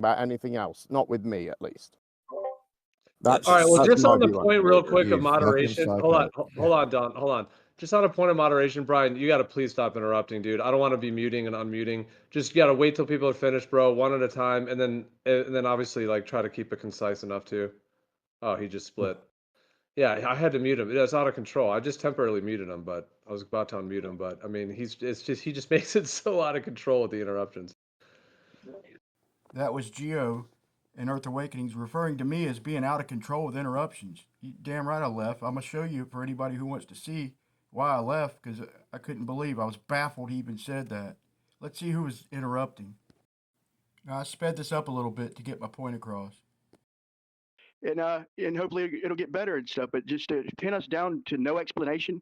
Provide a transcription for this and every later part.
about anything else. Not with me, at least. All right. Well, just on the point, real quick, You of moderation. fucking Hold on, psycho. hold on, Don. Hold on. Just on a point of moderation, Brian, you got to please stop interrupting, dude. I don't want to be muting and unmuting. Just got to wait till people are finished, bro, one at a time, and then obviously like try to keep it concise enough too. Oh, he just split. Yeah, I had to mute him. It's out of control. I just temporarily muted him, but I was about to unmute him. But I mean, he just makes it so out of control with the interruptions. That was Geo in Earth Awakenings referring to me as being out of control with interruptions. You damn right I left. I'm going to show you for anybody who wants to see why I left, because I couldn't believe. I was baffled he even said that. Let's see who was interrupting. I sped this up a little bit to get my point across. And hopefully it'll get better and stuff, but just to pin us down to no explanation,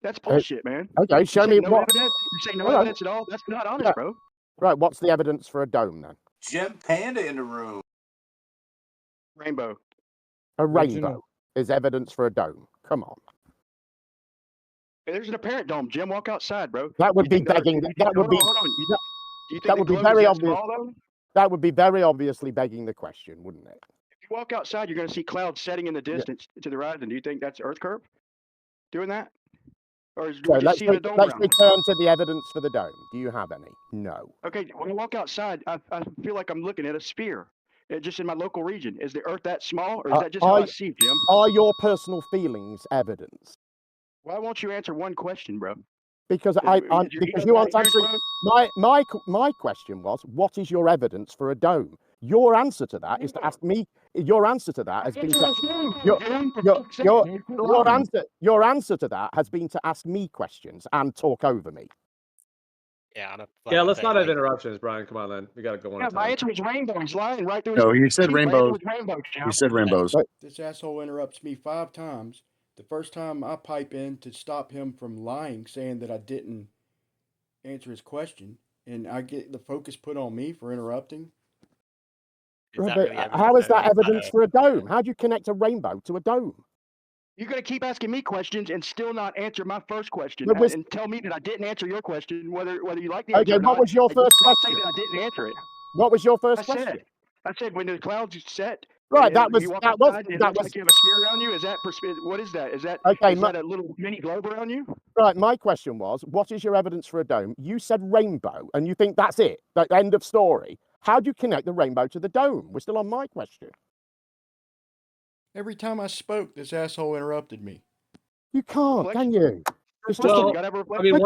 that's bullshit, man. Okay, show me no what. evidence. You say no evidence at all? That's not honest, bro. Right, what's the evidence for a dome then? Gempanda in the room. Rainbow. A rainbow is evidence for a dome. Come on. There's an apparent dome. Jim, walk outside, bro. That would be begging. That would be. Hold on. Do you think That would be very obvious. Small, though? That would be very obviously begging the question, wouldn't it? If you walk outside, you're going to see clouds setting in the distance to the horizon. Do you think that's Earth curve doing that? Or is So just let's seeing a dome let's around? return to the evidence for the dome. Do you have any? No. Okay, when I walk outside, I feel like I'm looking at a sphere, just in my local region. Is the Earth that small, or is that just how I see, Jim? Are your personal feelings evidence? Why won't you answer one question, bro? Because because you aren't answering. My question was, what is your evidence for a dome? Your answer to that is to ask me. Your answer to that has been your answer to that has been to ask me questions and talk over me. Yeah, let's not have interruptions, Brian. Come on, then. We got to go on. Yeah, my answer was rainbow. He's lying right through. No, you said rainbows. Rainbow, You said rainbows. This asshole interrupts me 5 times. The first time I pipe in to stop him from lying, saying that I didn't answer his question, and I get the focus put on me for interrupting. How is that evidence for a dome? How do you connect a rainbow to a dome? You're going to keep asking me questions and still not answer my first question, and tell me that I didn't answer your question, whether you like the answer or not. What was your first question? Say that I didn't answer it. What was your first question? I said when the clouds set. Right, that was like you have a sphere around you. Is that what is that? Is that a little mini globe around you? Right, my question was, what is your evidence for a dome? You said rainbow, and you think that's it, the end of story. How do you connect the rainbow to the dome? We're still on my question. Every time I spoke, this asshole interrupted me. You can't, can you? Well, I mean,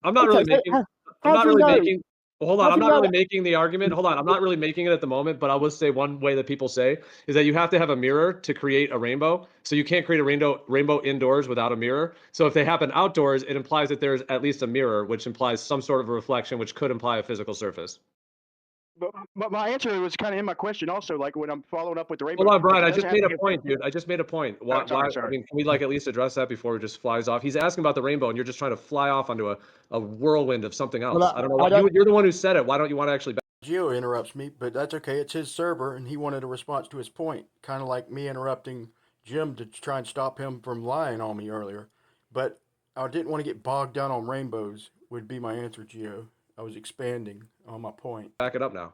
I'm not really making. Well, hold on. I'm not really making the argument. Hold on. I'm not really making it at the moment, but I will say one way that people say is that you have to have a mirror to create a rainbow. So you can't create a rainbow indoors without a mirror. So if they happen outdoors, it implies that there's at least a mirror, which implies some sort of a reflection, which could imply a physical surface. But my answer was kind of in my question also, like when I'm following up with the rainbow. Hold on, Brian. I just made a point, dude. I just made a point. Why? Sorry. I mean, can we at least address that before it just flies off? He's asking about the rainbow, and you're just trying to fly off onto a whirlwind of something else. I don't know. You're the one who said it. Why don't you want to actually? Geo interrupts me, but that's okay. It's his server, and he wanted a response to his point, kind of like me interrupting Jim to try and stop him from lying on me earlier. But I didn't want to get bogged down on rainbows. Would be my answer, Geo. I was expanding on my point. Back it up now.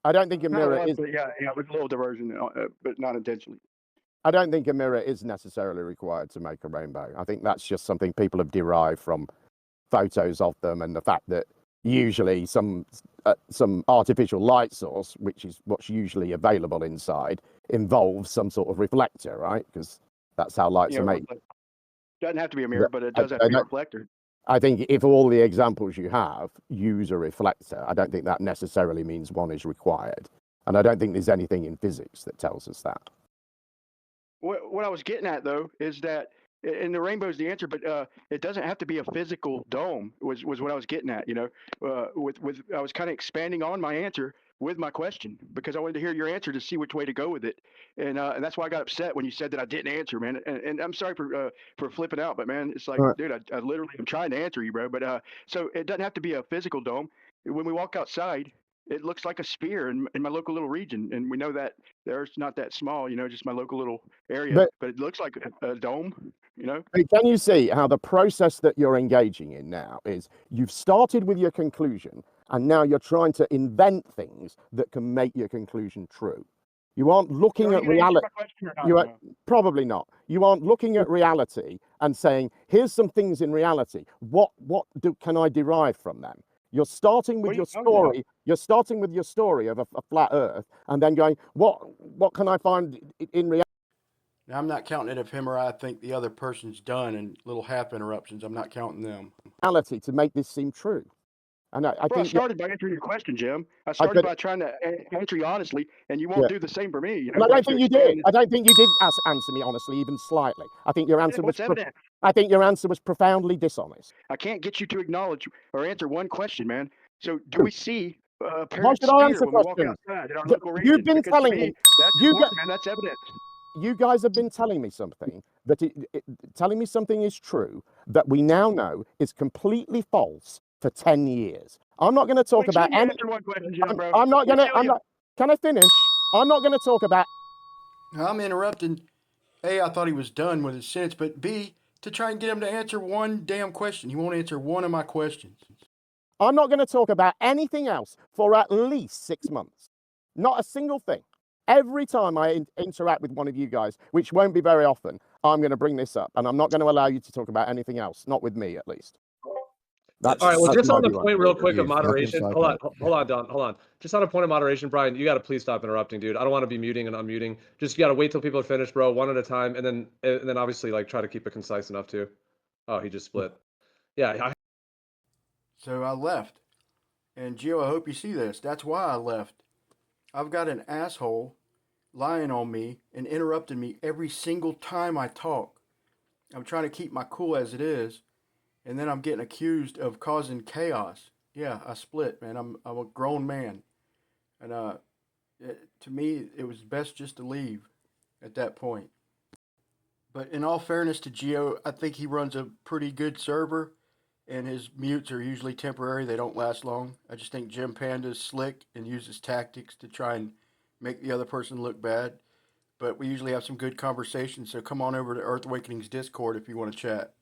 I don't think a mirror is. Yeah, it was a little diversion, but not intentionally. I don't think a mirror is necessarily required to make a rainbow. I think that's just something people have derived from photos of them, and the fact that usually some artificial light source, which is what's usually available inside, involves some sort of reflector, right? Because that's how lights are made. It doesn't have to be a mirror, but it does have to be a reflector. I think if all the examples you have use a reflector, I don't think that necessarily means one is required. And I don't think there's anything in physics that tells us that. What I was getting at, though, is that, and the rainbow is the answer, but it doesn't have to be a physical dome, was what I was getting at, I was kind of expanding on my answer with my question, because I wanted to hear your answer to see which way to go with it. And that's why I got upset when you said that I didn't answer, man. And I'm sorry for flipping out, but man, it's like, dude, I literally am trying to answer you, bro. But so it doesn't have to be a physical dome. When we walk outside, it looks like a sphere in my local little region. And we know that the Earth's not that small, just my local little area, but it looks like a dome, Can you see how the process that you're engaging in now is you've started with your conclusion, And now you're trying to invent things that can make your conclusion true. You aren't looking at reality. You are probably not. You aren't looking at reality and saying, here's some things in reality. What can I derive from them? You're starting with your story. You're starting with your story of a flat Earth, and then going, what can I find in reality? Now, I'm not counting it if him or I think the other person's done and little half interruptions. I'm not counting them. To make this seem true. And I think I started by answering your question, Jim. I started by trying to answer you honestly, and you won't do the same for me. You know, I don't think you did. I don't think you did answer me honestly, even slightly. I think your answer was. I think your answer was profoundly dishonest. I can't get you to acknowledge or answer one question, man. So, do we see Why should I answer questions? You've been telling me. That's evidence. You guys have been telling me something telling me something is true that we now know is completely false for 10 years. I'm not going to talk about any. I'm not going to. I'm not. Can I finish? I'm not going to talk about. I'm interrupting. A, I thought he was done with his sentence, but B, to try and get him to answer one damn question. He won't answer one of my questions. I'm not going to talk about anything else for at least 6 months. Not a single thing. Every time I interact with one of you guys, which won't be very often, I'm going to bring this up, and I'm not going to allow you to talk about anything else. Not with me, at least. All right. Well, just on the point, real quick, of moderation. Hold on, Don. Hold on. Just on a point of moderation, Brian. You got to please stop interrupting, dude. I don't want to be muting and unmuting. Just you got to wait till people are finished, bro. One at a time, and then obviously like try to keep it concise enough too. Oh, he just split. Yeah. So I left, and Gio, I hope you see this. That's why I left. I've got an asshole lying on me and interrupting me every single time I talk. I'm trying to keep my cool as it is. And then I'm getting accused of causing chaos. Yeah, I split, man. I'm a grown man. And to me, it was best just to leave at that point. But in all fairness to Gio, I think he runs a pretty good server, and his mutes are usually temporary. They don't last long. I just think Gempanda is slick and uses tactics to try and make the other person look bad. But we usually have some good conversations, so come on over to Earth Awakening's Discord if you want to chat.